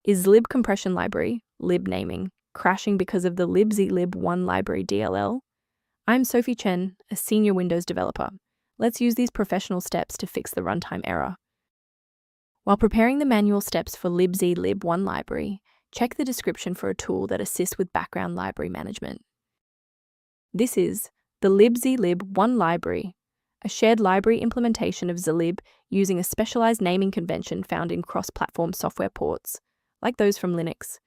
Is Zlib Compression Library, lib naming, crashing because of the libzlib1 Library DLL? I'm Sophie Chen, a senior Windows developer. Let's use these professional steps to fix the runtime error. While preparing the manual steps for libzlib1 library, check the description for a tool that assists with background library management. This is the libzlib1 library, a shared library implementation of Zlib using a specialized naming convention found in cross-platform software ports, like those from Linux.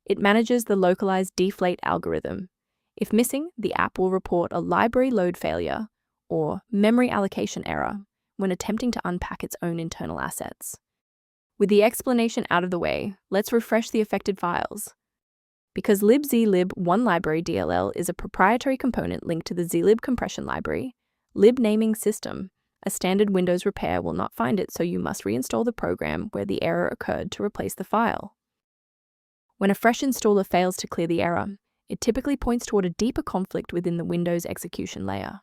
It manages the localized DEFLATE algorithm. If missing, the app will report a library load failure or memory allocation error when attempting to unpack its own internal assets. With the explanation out of the way, let's refresh the affected files. Because libzlib1 Library DLL is a proprietary component linked to the Zlib Compression Library, lib naming system, a standard Windows repair will not find it, so you must reinstall the program where the error occurred to replace the file. When a fresh installer fails to clear the error, it typically points toward a deeper conflict within the Windows execution layer.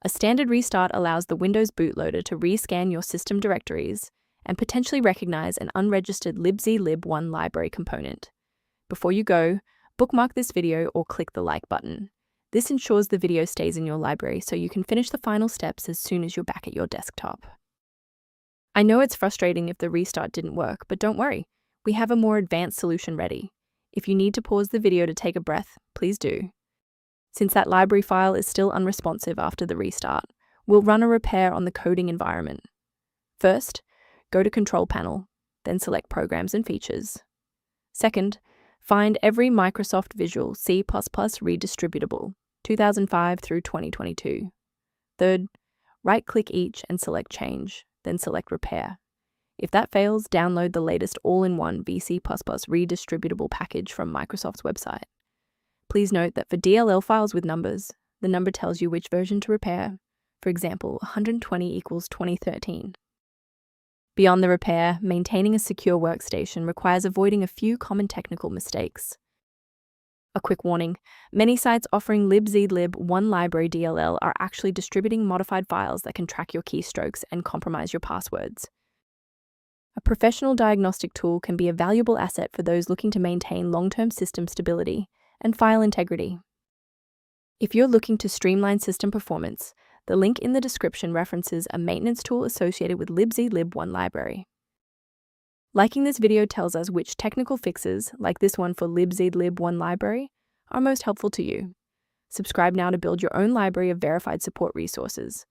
A standard restart allows the Windows bootloader to rescan your system directories and potentially recognize an unregistered libzlib1 library component. Before you go, bookmark this video or click the like button. This ensures the video stays in your library so you can finish the final steps as soon as you're back at your desktop. I know it's frustrating if the restart didn't work, but don't worry. We have a more advanced solution ready. If you need to pause the video to take a breath, please do. Since that library file is still unresponsive after the restart, we'll run a repair on the coding environment. First, go to Control Panel, then select Programs and Features. Second, find every Microsoft Visual C++ redistributable, 2005 through 2022. Third, right-click each and select Change, then select Repair. If that fails, download the latest all-in-one VC++ redistributable package from Microsoft's website. Please note that for DLL files with numbers, the number tells you which version to repair. For example, 120 equals 2013. Beyond the repair, maintaining a secure workstation requires avoiding a few common technical mistakes. A quick warning, many sites offering libzlib1 Library DLL are actually distributing modified files that can track your keystrokes and compromise your passwords. A professional diagnostic tool can be a valuable asset for those looking to maintain long-term system stability and file integrity. If you're looking to streamline system performance, the link in the description references a maintenance tool associated with libzlib1 library. Liking this video tells us which technical fixes, like this one for libzlib1 library, are most helpful to you. Subscribe now to build your own library of verified support resources.